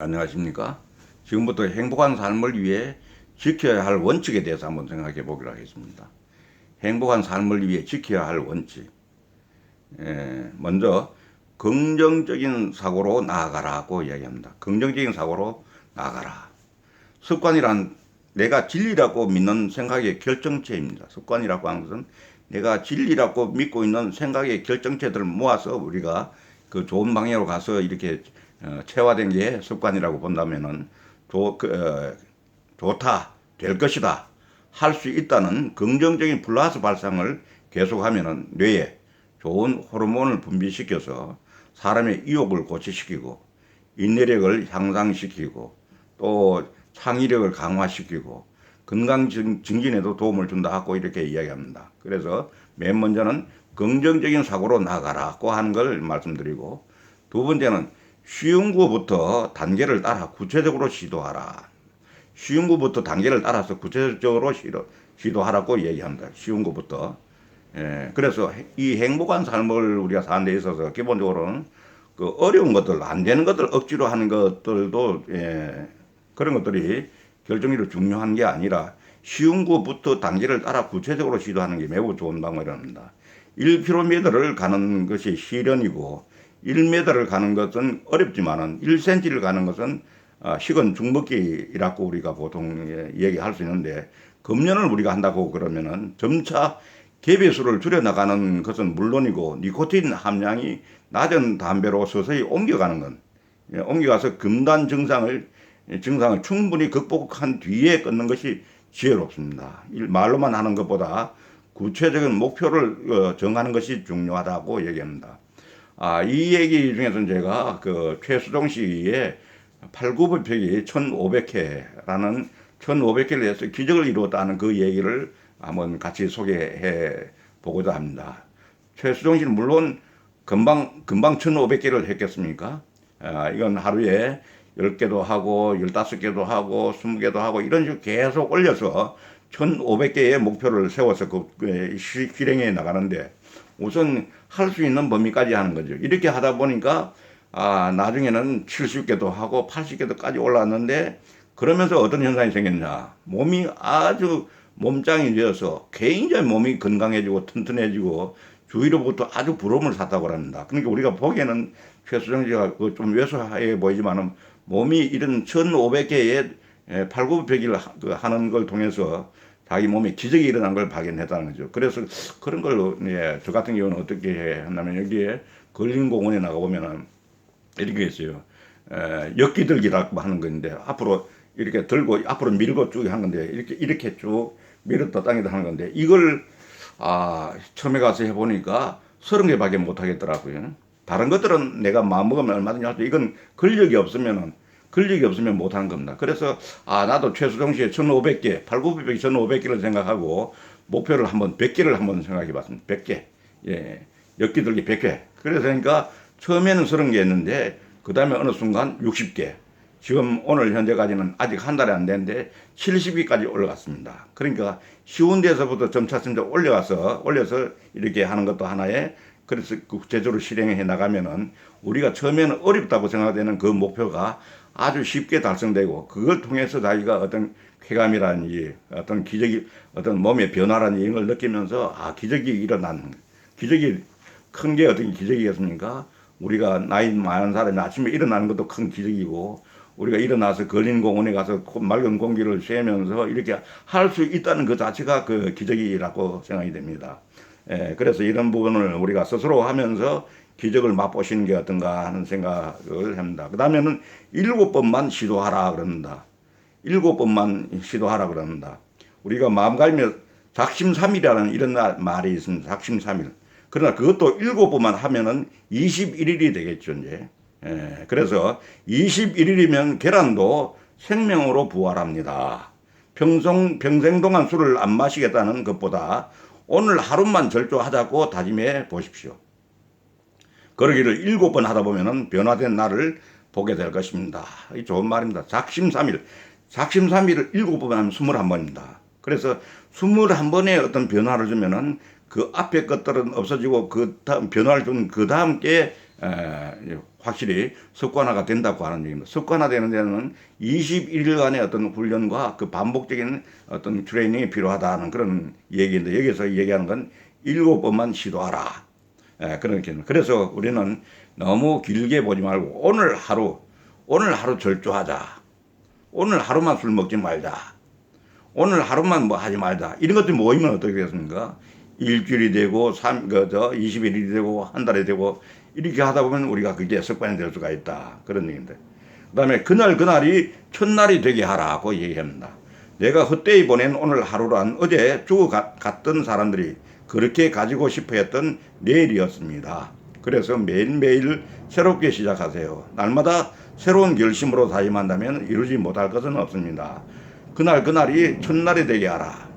안녕하십니까? 지금부터 행복한 삶을 위해 지켜야 할 원칙에 대해서 한번 생각해 보기로 하겠습니다. 행복한 삶을 위해 지켜야 할 원칙. 먼저 긍정적인 사고로 나아가라고 이야기합니다. 긍정적인 사고로 나아가라. 습관이란 내가 진리라고 믿는 생각의 결정체입니다. 습관이라고 하는 것은 내가 진리라고 믿고 있는 생각의 결정체들을 모아서 우리가 그 좋은 방향으로 가서 이렇게 체화된 게 습관이라고 본다면은 좋다, 될 것이다, 할 수 있다는 긍정적인 플러스 발상을 계속하면은 뇌에 좋은 호르몬을 분비시켜서 사람의 의욕을 고취시키고 인내력을 향상시키고 또 창의력을 강화시키고 건강 증진에도 도움을 준다 하고 이렇게 이야기합니다. 그래서 맨 먼저는 긍정적인 사고로 나가라고 하는 걸 말씀드리고, 두 번째는 쉬운 거부터 단계를 따라 구체적으로 시도하라. 쉬운 거부터 단계를 따라서 구체적으로 시도하라고 얘기합니다. 쉬운 거부터. 그래서 이 행복한 삶을 우리가 사는 데 있어서 기본적으로는 그 어려운 것들, 안 되는 것들 억지로 하는 것들도 그런 것들이 결정적으로 중요한 게 아니라 쉬운 것부터 단계를 따라 구체적으로 시도하는 게 매우 좋은 방법입니다. 1km를 가는 것이 시련이고 1m를 가는 것은 어렵지만은 1cm를 가는 것은 식은 죽먹기라고 우리가 보통 얘기할 수 있는데, 금연을 우리가 한다고 그러면은 점차 개배수를 줄여나가는 것은 물론이고 니코틴 함량이 낮은 담배로 서서히 옮겨가는 건, 옮겨가서 금단 증상을 충분히 극복한 뒤에 끊는 것이 지혜롭습니다. 말로만 하는 것보다 구체적인 목표를 정하는 것이 중요하다고 얘기합니다. 이 얘기 중에서는 제가 그 최수종 씨의 팔굽혀펴기 1500회라는 1500회를 해서 기적을 이루었다는 그 얘기를 한번 같이 소개해 보고자 합니다. 최수종 씨는 물론 금방 1500개를 했겠습니까? 이건 하루에 10개도 하고 15개도 하고 20개도 하고 이런 식으로 계속 올려서 1500개의 목표를 세워서 실행해 나가는데, 우선 할 수 있는 범위까지 하는 거죠. 이렇게 하다 보니까 나중에는 70개도 하고 80개도까지 올라왔는데, 그러면서 어떤 현상이 생겼냐, 몸이 아주 몸짱이 되어서 굉장히 몸이 건강해지고 튼튼해지고 주위로부터 아주 부러움을 샀다고 합니다. 그러니까 우리가 보기에는 최수정 씨가 좀 왜소해 보이지만은 몸이 이런 1500개의 팔굽혀펴기를 하는 걸 통해서 자기 몸에 기적이 일어난 걸 발견했다는 거죠. 그래서 그런 걸로, 저 같은 경우는 어떻게 한다면 여기에 걸린공원에 나가보면은 이렇게 있어요. 역기들기라고 하는 건데, 앞으로 이렇게 들고 앞으로 밀고 쭉 하는 건데, 이렇게 쭉 밀었다 당기다 하는 건데, 이걸 처음에 가서 해보니까 30개밖에 못 하겠더라고요. 다른 것들은 내가 마음먹으면 얼마든지 할 수, 이건 근력이 없으면 못 하는 겁니다. 그래서 나도 최수종 씨의 1500개, 팔굽혀펴기 1500개를 생각하고 목표를 한번 100개를 한번 생각해 봤습니다. 100개. 역기들기 100회. 그래서 그러니까 처음에는 30개 했는데 그 다음에 어느 순간 60개. 지금 오늘 현재까지는 아직 한 달이 안 됐는데 70개까지 올라갔습니다. 그러니까 쉬운 데서부터 점차 올려서 이렇게 하는 것도 하나의, 그래서 구체적으로 실행해 나가면은 우리가 처음에는 어렵다고 생각되는 그 목표가 아주 쉽게 달성되고, 그걸 통해서 자기가 어떤 쾌감이라든지 어떤 기적이, 어떤 몸의 변화라든지 이런 걸 느끼면서 기적이 큰 게 어떤 기적이겠습니까? 우리가 나이 많은 사람이 아침에 일어나는 것도 큰 기적이고, 우리가 일어나서 걸린공원에 가서 맑은 공기를 쐬면서 이렇게 할 수 있다는 그 자체가 그 기적이라고 생각이 됩니다. 그래서 이런 부분을 우리가 스스로 하면서 기적을 맛보시는 게 어떤가 하는 생각을 합니다. 그 다음에는 7번만 시도하라 그럽니다. 7번만 시도하라 그럽니다. 우리가 마음가짐에 작심삼일이라는 이런 말이 있습니다. 작심삼일. 그러나 그것도 7번만 하면은 21일이 되겠죠, 이제. 그래서 21일이면 계란도 생명으로 부활합니다. 평생 동안 술을 안 마시겠다는 것보다 오늘 하루만 절조하자고 다짐해 보십시오. 그러기를 7번 하다 보면은 변화된 나를 보게 될 것입니다. 이 좋은 말입니다. 작심삼일. 작심삼일을 7번 하면 21번입니다. 그래서 21번의 어떤 변화를 주면은 그 앞에 것들은 없어지고 그 다음 변화를 준 그 다음 게 확실히 습관화가 된다고 하는 얘기입니다. 습관화되는 데는 21일간의 어떤 훈련과 그 반복적인 어떤 트레이닝이 필요하다는 그런 얘기인데, 여기서 얘기하는 건 7번만 시도하라. 그런 게. 그래서 우리는 너무 길게 보지 말고 오늘 하루 절주하자. 오늘 하루만 술 먹지 말자. 오늘 하루만 뭐 하지 말자. 이런 것들이 모이면 어떻게 되겠습니까? 일주일이 되고 20일이 되고 한 달이 되고 이렇게 하다 보면 우리가 그게 습관이 될 수가 있다. 그런 얘기인데. 그다음에 그날이 첫날이 되게 하라고 얘기합니다. 내가 헛되이 보낸 오늘 하루란 어제 죽어갔던 사람들이 그렇게 가지고 싶어 했던 내일이었습니다. 그래서 매일매일 새롭게 시작하세요. 날마다 새로운 결심으로 다짐한다면 이루지 못할 것은 없습니다. 그날이 첫날이 되게 하라.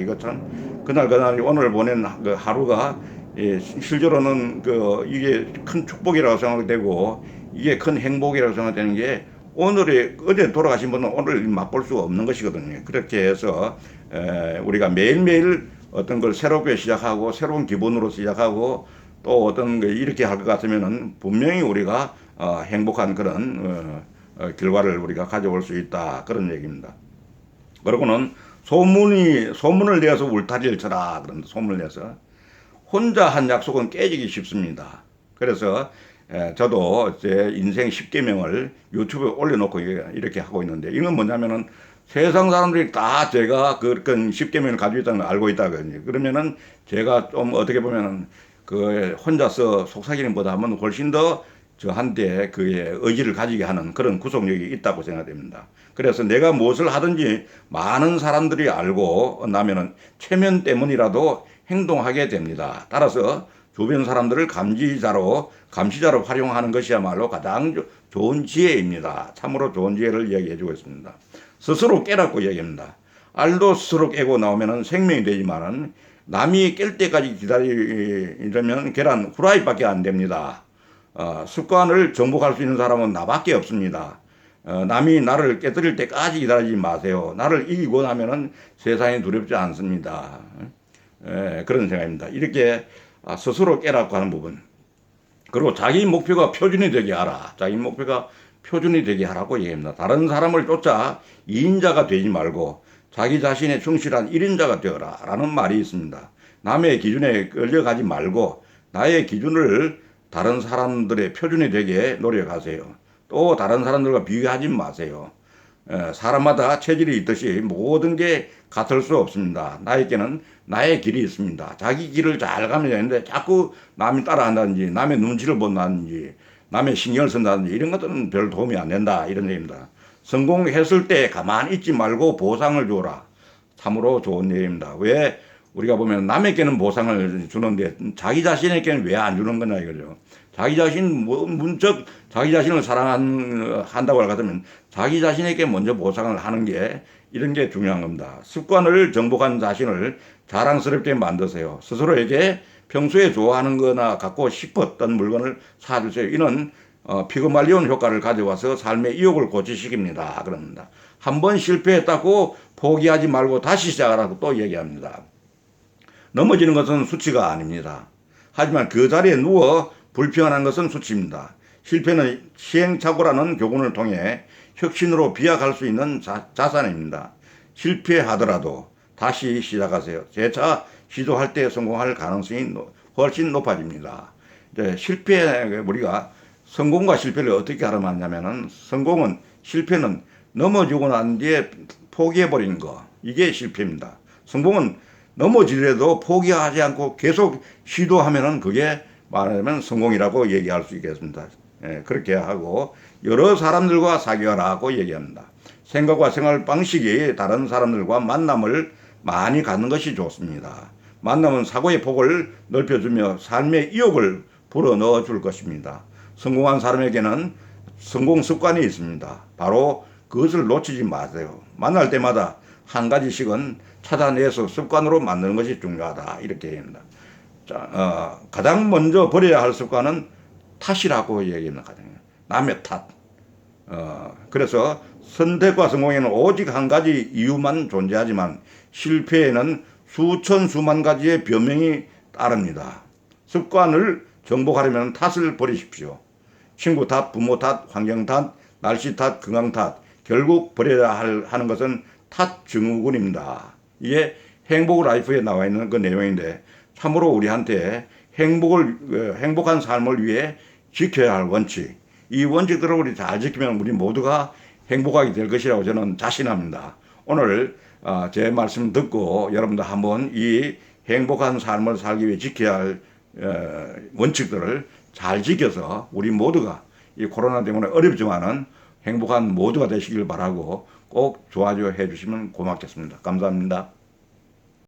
이거 참, 그날이 오늘 보낸 그 하루가, 실제로는 이게 큰 축복이라고 생각되고, 이게 큰 행복이라고 생각되는 게, 어제 돌아가신 분은 오늘 맛볼 수가 없는 것이거든요. 그렇게 해서, 우리가 매일매일 어떤 걸 새롭게 시작하고, 새로운 기분으로 시작하고, 또 어떤 거 이렇게 할 것 같으면은 분명히 우리가, 행복한 그런, 결과를 우리가 가져올 수 있다. 그런 얘기입니다. 그러고는 소문을 내서 울타리를 쳐라. 그런 소문을 내서 혼자 한 약속은 깨지기 쉽습니다. 그래서 저도 제 인생 10계명을 유튜브에 올려놓고 이렇게 하고 있는데, 이건 뭐냐면은 세상 사람들이 다 제가 그런 10계명을 가지고 있다는 걸 알고 있다거든요. 그러면은 제가 좀 어떻게 보면은 혼자서 속삭이는 보다는 훨씬 더 저한테 그의 의지를 가지게 하는 그런 구속력이 있다고 생각됩니다. 그래서 내가 무엇을 하든지 많은 사람들이 알고 나면은 체면 때문이라도 행동하게 됩니다. 따라서 주변 사람들을 감시자로 활용하는 것이야말로 가장 좋은 지혜입니다. 참으로 좋은 지혜를 이야기해 주고 있습니다. 스스로 깨라고 이야기합니다. 알도 스스로 깨고 나오면은 생명이 되지만은 남이 깰 때까지 기다리려면 계란 후라이밖에 안 됩니다. 습관을 정복할 수 있는 사람은 나밖에 없습니다. 남이 나를 깨뜨릴 때까지 기다리지 마세요. 나를 이기고 나면은 세상이 두렵지 않습니다. 그런 생각입니다. 이렇게 스스로 깨라고 하는 부분. 그리고 자기 목표가 표준이 되게 하라. 자기 목표가 표준이 되게 하라고 얘기합니다. 다른 사람을 쫓아 2인자가 되지 말고 자기 자신의 충실한 1인자가 되어라 라는 말이 있습니다. 남의 기준에 끌려가지 말고 나의 기준을 다른 사람들의 표준이 되게 노력하세요. 또 다른 사람들과 비교하지 마세요. 사람마다 체질이 있듯이 모든 게 같을 수 없습니다. 나에게는 나의 길이 있습니다. 자기 길을 잘 가면 되는데 자꾸 남이 따라한다든지 남의 눈치를 본다든지 남의 신경을 쓴다든지 이런 것들은 별 도움이 안 된다. 이런 얘기입니다. 성공했을 때 가만히 있지 말고 보상을 주어라. 참으로 좋은 얘기입니다. 왜 우리가 보면 남에게는 보상을 주는데 자기 자신에게는 왜 안 주는 거냐 이거죠. 자기 자신 문적 자기 자신을 사랑한다고 할 것 같으면 자기 자신에게 먼저 보상을 하는 게 이런 게 중요한 겁니다. 습관을 정복한 자신을 자랑스럽게 만드세요. 스스로에게 평소에 좋아하는 거나 갖고 싶었던 물건을 사주세요. 이는 피그말리온 효과를 가져와서 삶의意欲을 고취시킵니다. 그럽니다. 한번 실패했다고 포기하지 말고 다시 시작하라고 또 얘기합니다. 넘어지는 것은 수치가 아닙니다. 하지만 그 자리에 누워 불평하는 것은 수치입니다. 실패는 시행착오라는 교훈을 통해 혁신으로 비약할 수 있는 자산입니다. 실패하더라도 다시 시작하세요. 재차 시도할 때 성공할 가능성이 훨씬 높아집니다. 우리가 성공과 실패를 어떻게 가름하냐면은 실패는 넘어지고 난 뒤에 포기해버리는 거. 이게 실패입니다. 성공은 넘어지더라도 포기하지 않고 계속 시도하면은 그게 말하자면 성공이라고 얘기할 수 있겠습니다. 그렇게 하고 여러 사람들과 사귀어라고 얘기합니다. 생각과 생활 방식이 다른 사람들과 만남을 많이 갖는 것이 좋습니다. 만남은 사고의 폭을 넓혀주며 삶의 의욕을 불어넣어 줄 것입니다. 성공한 사람에게는 성공 습관이 있습니다. 바로 그것을 놓치지 마세요. 만날 때마다 한 가지씩은 찾아내서 습관으로 만드는 것이 중요하다. 이렇게 얘기합니다. 가장 먼저 버려야 할 습관은 탓이라고 얘기합니다. 남의 탓. 그래서 선택과 성공에는 오직 한 가지 이유만 존재하지만 실패에는 수만 가지의 변명이 따릅니다. 습관을 정복하려면 탓을 버리십시오. 친구 탓, 부모 탓, 환경 탓, 날씨 탓, 건강 탓, 결국 버려야 하는 것은 탓 증후군입니다. 이게 행복 라이프에 나와 있는 그 내용인데 참으로 우리한테 행복한 삶을 위해 지켜야 할 원칙, 이 원칙들을 우리 잘 지키면 우리 모두가 행복하게 될 것이라고 저는 자신합니다. 오늘 제 말씀 듣고 여러분들 한번 이 행복한 삶을 살기 위해 지켜야 할 원칙들을 잘 지켜서 우리 모두가 이 코로나 때문에 어렵지만은 행복한 모두가 되시길 바라고 꼭 좋아요 해주시면 고맙겠습니다. 감사합니다.